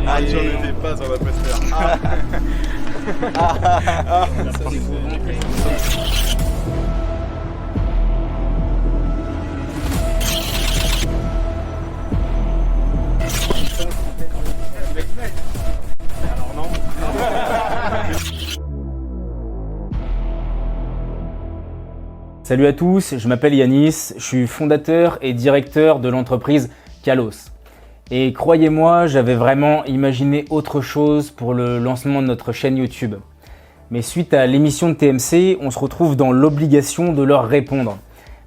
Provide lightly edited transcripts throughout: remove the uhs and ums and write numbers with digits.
Ah, tu en étais pas sur l'atmosphère. Ça, c'est fou. Alors non. Salut à tous, je m'appelle Yanis, je suis fondateur et directeur de l'entreprise Kalos. Et croyez-moi, j'avais vraiment imaginé autre chose pour le lancement de notre chaîne YouTube. Mais suite à l'émission de TMC, on se retrouve dans l'obligation de leur répondre.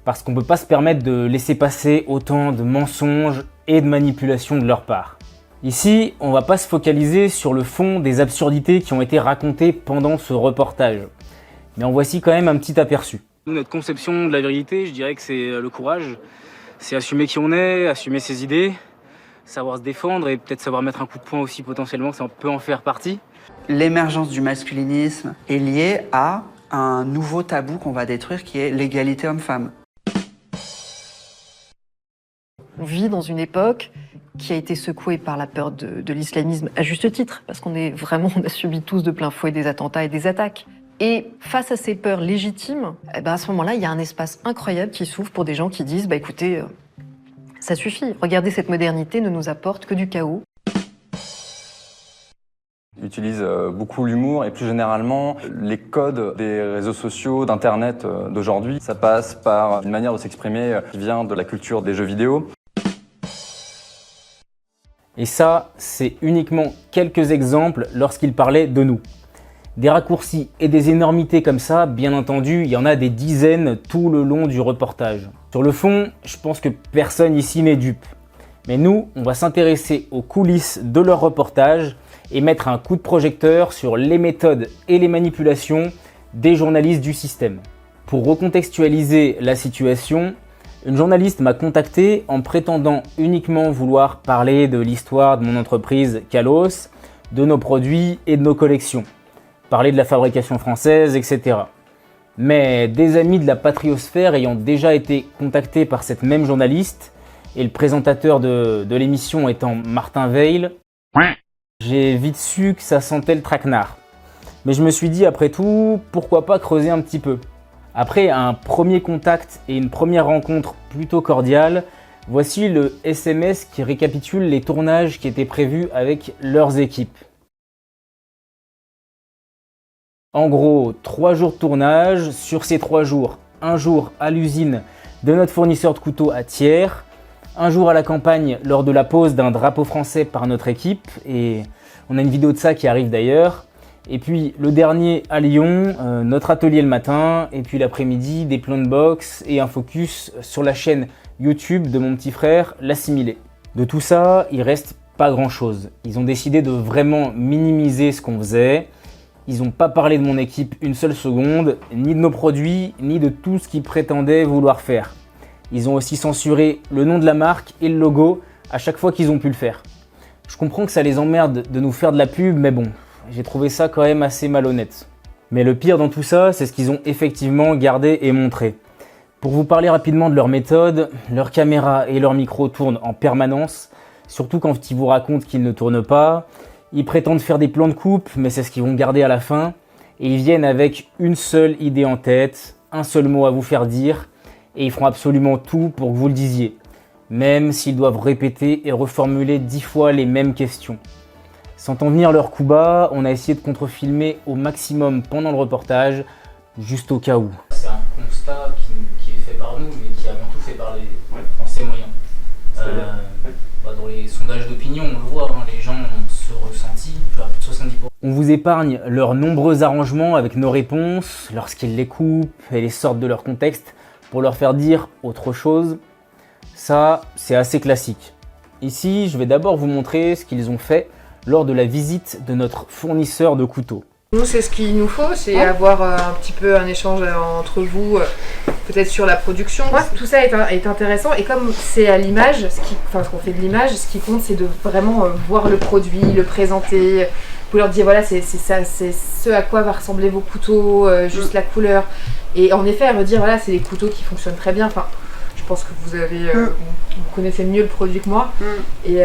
Parce qu'on ne peut pas se permettre de laisser passer autant de mensonges et de manipulations de leur part. Ici, on ne va pas se focaliser sur le fond des absurdités qui ont été racontées pendant ce reportage. Mais en voici quand même un petit aperçu. Notre conception de la vérité, je dirais que c'est le courage. C'est assumer qui on est, assumer ses idées, savoir se défendre et peut-être savoir mettre un coup de poing aussi potentiellement, ça peut en faire partie. L'émergence du masculinisme est liée à un nouveau tabou qu'on va détruire qui est l'égalité homme-femme. On vit dans une époque qui a été secouée par la peur de l'islamisme à juste titre, parce on a subi tous de plein fouet des attentats et des attaques. Et face à ces peurs légitimes, à ce moment-là, il y a un espace incroyable qui s'ouvre pour des gens qui disent écoutez, ça suffit, regardez, cette modernité ne nous apporte que du chaos. Ils utilisent beaucoup l'humour et plus généralement les codes des réseaux sociaux, d'internet d'aujourd'hui. Ça passe par une manière de s'exprimer qui vient de la culture des jeux vidéo. Et ça, c'est uniquement quelques exemples lorsqu'ils parlaient de nous. Des raccourcis et des énormités comme ça, bien entendu, il y en a des dizaines tout le long du reportage. Sur le fond, je pense que personne ici n'est dupe. Mais nous, on va s'intéresser aux coulisses de leur reportage et mettre un coup de projecteur sur les méthodes et les manipulations des journalistes du système. Pour recontextualiser la situation, une journaliste m'a contacté en prétendant uniquement vouloir parler de l'histoire de mon entreprise Kalos, de nos produits et de nos collections. Parler de la fabrication française, etc. Mais des amis de la patriosphère ayant déjà été contactés par cette même journaliste, et le présentateur de l'émission étant Martin Veil, j'ai vite su que ça sentait le traquenard. Mais je me suis dit, après tout, pourquoi pas creuser un petit peu. Après un premier contact et une première rencontre plutôt cordiale, voici le SMS qui récapitule les tournages qui étaient prévus avec leurs équipes. En gros, 3 jours de tournage, sur ces 3 jours, un jour à l'usine de notre fournisseur de couteaux à Thiers, un jour à la campagne lors de la pose d'un drapeau français par notre équipe, et on a une vidéo de ça qui arrive d'ailleurs, et puis le dernier à Lyon, notre atelier le matin, et puis l'après-midi, des plans de boxe et un focus sur la chaîne YouTube de mon petit frère, l'Assimilé. De tout ça, il reste pas grand-chose. Ils ont décidé de vraiment minimiser ce qu'on faisait. Ils n'ont pas parlé de mon équipe une seule seconde, ni de nos produits, ni de tout ce qu'ils prétendaient vouloir faire. Ils ont aussi censuré le nom de la marque et le logo à chaque fois qu'ils ont pu le faire. Je comprends que ça les emmerde de nous faire de la pub, mais bon, j'ai trouvé ça quand même assez malhonnête. Mais le pire dans tout ça, c'est ce qu'ils ont effectivement gardé et montré. Pour vous parler rapidement de leur méthode, leur caméra et leur micro tournent en permanence, surtout quand ils vous racontent qu'ils ne tournent pas. Ils prétendent faire des plans de coupe, mais c'est ce qu'ils vont garder à la fin. Et ils viennent avec une seule idée en tête, un seul mot à vous faire dire, et ils feront absolument tout pour que vous le disiez, même s'ils doivent répéter et reformuler 10 fois les mêmes questions. Sentant venir leur coup bas, on a essayé de contrefilmer au maximum pendant le reportage, juste au cas où. C'est un constat qui est fait par nous, mais qui est avant tout fait par les Français moyens. Dans les sondages d'opinion, on le voit, les gens ont ce ressenti, plus de 70%. On vous épargne leurs nombreux arrangements avec nos réponses, lorsqu'ils les coupent et les sortent de leur contexte, pour leur faire dire autre chose. Ça, c'est assez classique. Ici, je vais d'abord vous montrer ce qu'ils ont fait lors de la visite de notre fournisseur de couteaux. Nous, c'est ce qu'il nous faut, c'est avoir un petit peu un échange entre vous, peut-être sur la production. Moi, tout ça est intéressant, et comme c'est à l'image, ce qu'on fait de l'image, ce qui compte, c'est de vraiment voir le produit, le présenter. Vous leur dire, voilà, c'est ça, c'est ce à quoi va ressembler vos couteaux, juste la couleur. Et en effet, à me dire, voilà, c'est des couteaux qui fonctionnent très bien. Enfin, je pense que vous connaissez mieux le produit que moi. Et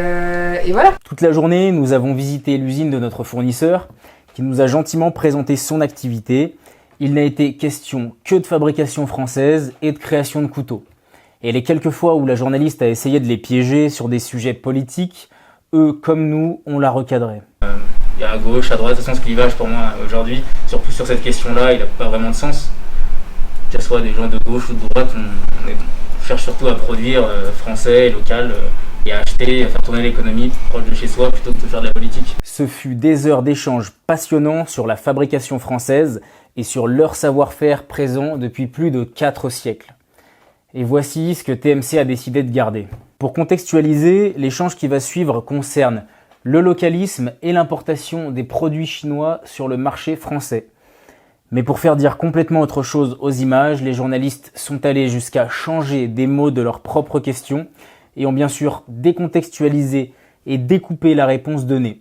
voilà. Toute la journée, nous avons visité l'usine de notre fournisseur qui nous a gentiment présenté son activité. Il n'a été question que de fabrication française et de création de couteaux. Et les quelques fois où la journaliste a essayé de les piéger sur des sujets politiques, eux, comme nous, on l'a recadré. Il y a à gauche, à droite, de toute façon ce clivage pour moi aujourd'hui, surtout sur cette question-là, il n'a pas vraiment de sens. Que ce soit des gens de gauche ou de droite, on cherche surtout à produire français, local, et à acheter, à faire tourner l'économie proche de chez soi plutôt que de faire de la politique. Ce fut des heures d'échanges passionnants sur la fabrication française et sur leur savoir-faire présent depuis plus de 4 siècles. Et voici ce que TMC a décidé de garder. Pour contextualiser, l'échange qui va suivre concerne le localisme et l'importation des produits chinois sur le marché français. Mais pour faire dire complètement autre chose aux images, les journalistes sont allés jusqu'à changer des mots de leurs propres questions et ont bien sûr décontextualisé et découpé la réponse donnée.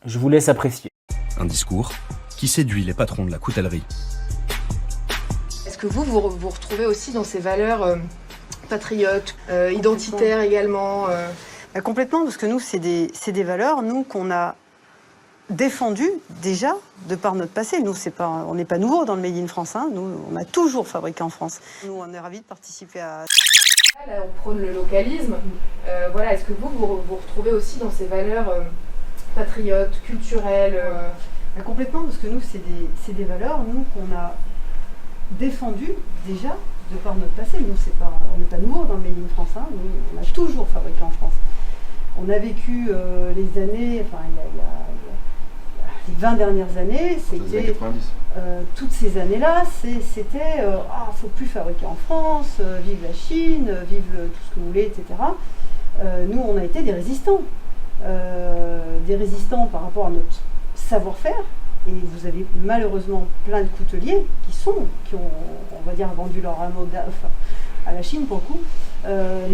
Je vous laisse apprécier. Un discours qui séduit les patrons de la coutellerie. Est-ce que vous retrouvez aussi dans ces valeurs patriotes, identitaires également Complètement, parce que nous, c'est des valeurs, nous, qu'on a défendues déjà de par notre passé. Nous, on n'est pas nouveau dans le Made in France. Hein. Nous, on a toujours fabriqué en France. Nous, on est ravis de participer à... Là, on prône le localisme. Voilà, est-ce que vous retrouvez aussi dans ces valeurs patriotes, culturelles Complètement, parce que nous, c'est des valeurs, nous, qu'on a défendues déjà de par notre passé. Nous, on n'est pas nouveau dans le Made in France. Hein. Nous, on a toujours fabriqué en France. On a vécu les années, enfin, les 20 dernières années, c'était toutes ces années-là, c'était faut plus fabriquer en France, vive la Chine, vive tout ce que vous voulez, etc. Nous, on a été des résistants par rapport à notre savoir-faire. Et vous avez malheureusement plein de couteliers qui ont, on va dire, vendu leur rameau à la Chine pour le coup,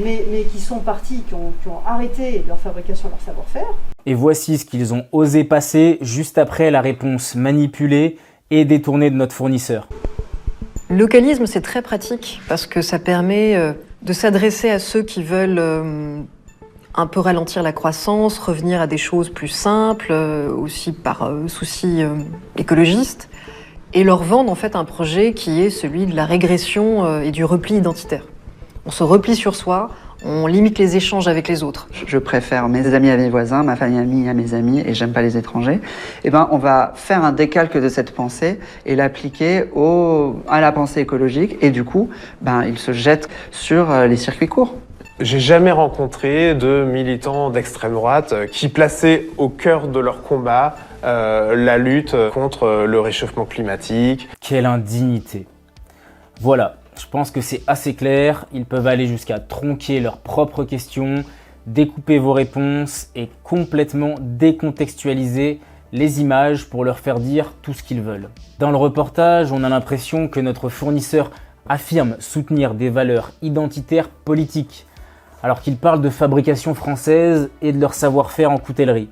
mais qui sont partis, qui ont arrêté leur fabrication, leur savoir-faire. Et voici ce qu'ils ont osé passer juste après la réponse manipulée et détournée de notre fournisseur. Le localisme, c'est très pratique parce que ça permet de s'adresser à ceux qui veulent un peu ralentir la croissance, revenir à des choses plus simples, aussi par souci écologiste, et leur vendre en fait un projet qui est celui de la régression et du repli identitaire. On se replie sur soi, on limite les échanges avec les autres. Je préfère mes amis à mes voisins, ma famille à mes amis, et j'aime pas les étrangers. On va faire un décalque de cette pensée et l'appliquer à la pensée écologique, et du coup, il se jette sur les circuits courts. J'ai jamais rencontré de militants d'extrême droite qui plaçaient au cœur de leur combat la lutte contre le réchauffement climatique. Quelle indignité! Voilà, je pense que c'est assez clair. Ils peuvent aller jusqu'à tronquer leurs propres questions, découper vos réponses et complètement décontextualiser les images pour leur faire dire tout ce qu'ils veulent. Dans le reportage, on a l'impression que notre fournisseur affirme soutenir des valeurs identitaires politiques, alors qu'ils parlent de fabrication française et de leur savoir-faire en coutellerie.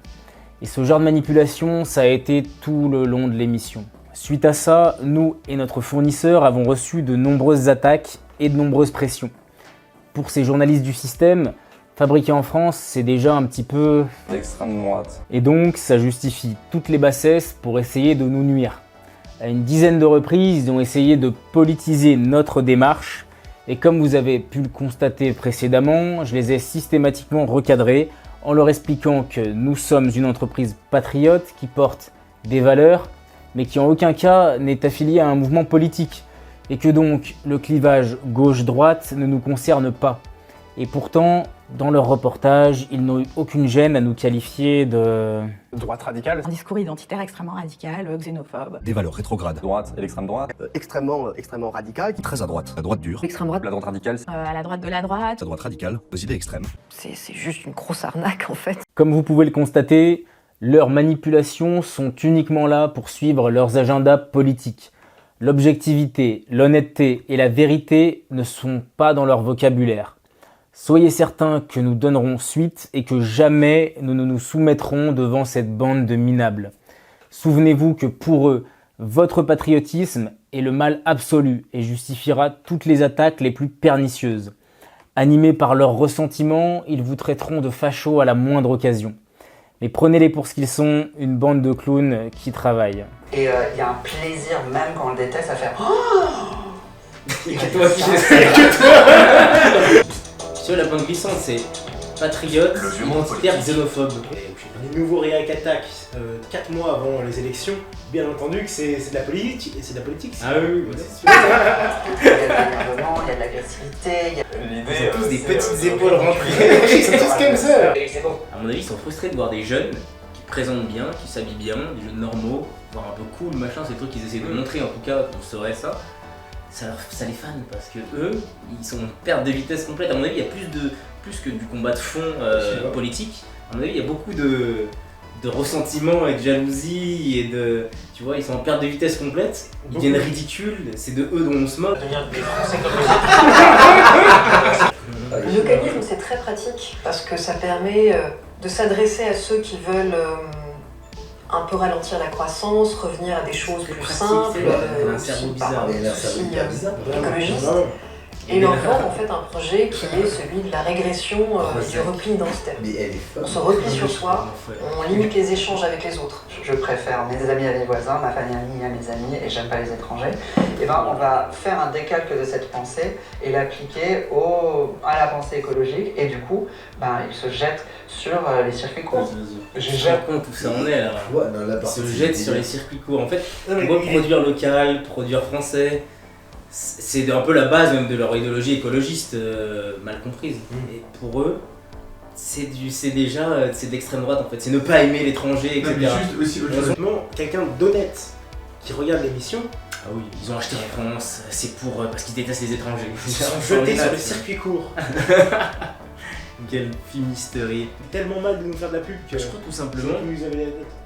Et ce genre de manipulation, ça a été tout le long de l'émission. Suite à ça, nous et notre fournisseur avons reçu de nombreuses attaques et de nombreuses pressions. Pour ces journalistes du système, fabriquer en France, c'est déjà un petit peu... D'extrême droite. Et donc, ça justifie toutes les bassesses pour essayer de nous nuire. À une dizaine de reprises, ils ont essayé de politiser notre démarche. Et comme vous avez pu le constater précédemment, je les ai systématiquement recadrés en leur expliquant que nous sommes une entreprise patriote qui porte des valeurs, mais qui en aucun cas n'est affiliée à un mouvement politique, et que donc le clivage gauche-droite ne nous concerne pas. Et pourtant, dans leur reportage, ils n'ont eu aucune gêne à nous qualifier de... Droite radicale. Un discours identitaire extrêmement radical, xénophobe. Des valeurs rétrogrades. Droite et l'extrême droite. Extrêmement radical. Très à droite. La droite dure. L'extrême droite, La droite radicale. À la droite de la droite. La droite radicale. Aux idées extrêmes. c'est juste une grosse arnaque en fait. Comme vous pouvez le constater, leurs manipulations sont uniquement là pour suivre leurs agendas politiques. L'objectivité, l'honnêteté et la vérité ne sont pas dans leur vocabulaire. Soyez certains que nous donnerons suite et que jamais nous ne nous soumettrons devant cette bande de minables. Souvenez-vous que pour eux, votre patriotisme est le mal absolu et justifiera toutes les attaques les plus pernicieuses. Animés par leurs ressentiments, ils vous traiteront de fachos à la moindre occasion. Mais prenez-les pour ce qu'ils sont, une bande de clowns qui travaillent. Et il y a un plaisir, même quand on le déteste, à faire Tu vois, la pente glissante, c'est patriote, identitaire, xénophobe. Les nouveaux réac attaques 4 mois avant les élections, bien entendu que c'est de la politique. C'est de la politique. Ah oui, c'est sûr. il y a de l'énervement, il y a de l'agressivité. Ils ont tous des petites épaules rentrées. Ils sont tous comme ça. À mon avis, ils sont frustrés de voir des jeunes qui présentent bien, qui s'habillent bien, des jeunes normaux, voire un peu cool, machin, c'est des trucs qu'ils essaient de montrer en tout cas qu'on serait ça. Ça les fane parce que eux, ils sont en perte de vitesse complète. À mon avis, il y a plus que du combat de fond politique. À mon avis, il y a beaucoup de ressentiment et de jalousie et de... Tu vois, ils sont en perte de vitesse complète, ils deviennent ridicules, c'est de eux dont on se moque. Le localisme, c'est très pratique parce que ça permet de s'adresser à ceux qui veulent un peu ralentir la croissance, revenir à des choses plus simples, écologistes. Et leur vendre en fait un projet qui est celui de la régression et du repli identitaire. On se replie sur soi, on limite les échanges avec les autres. Je préfère mes amis à mes voisins, ma famille à mes amis, et j'aime pas les étrangers. Et ben, on va faire un décalque de cette pensée et l'appliquer à la pensée écologique. Et du coup, ben, il se jette sur les circuits courts. Je me rends compte où ça en est là. Ils se jettent sur les circuits courts. En fait, on doit produire local, produire français. C'est un peu la base même de leur idéologie écologiste mal comprise. Et pour eux, c'est de l'extrême droite en fait. C'est ne pas aimer l'étranger, etc. Honnêtement, quelqu'un d'honnête qui regarde l'émission. Ah oui, ils ont acheté en France, c'est parce qu'ils détestent les étrangers. Ils se sont jetés sur le circuit court. Quelle fumisterie. Tellement mal de nous faire de la pub que je crois tout simplement, il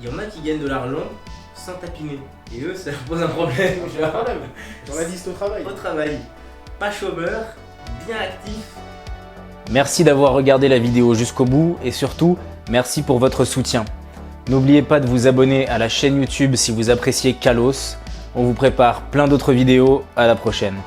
y en a qui gagnent de l'argent sans tapiner. Et eux, ça leur pose un problème. Journaliste au travail. Au travail. Pas chômeur, bien actif. Merci d'avoir regardé la vidéo jusqu'au bout et surtout, merci pour votre soutien. N'oubliez pas de vous abonner à la chaîne YouTube si vous appréciez Kalos. On vous prépare plein d'autres vidéos. À la prochaine.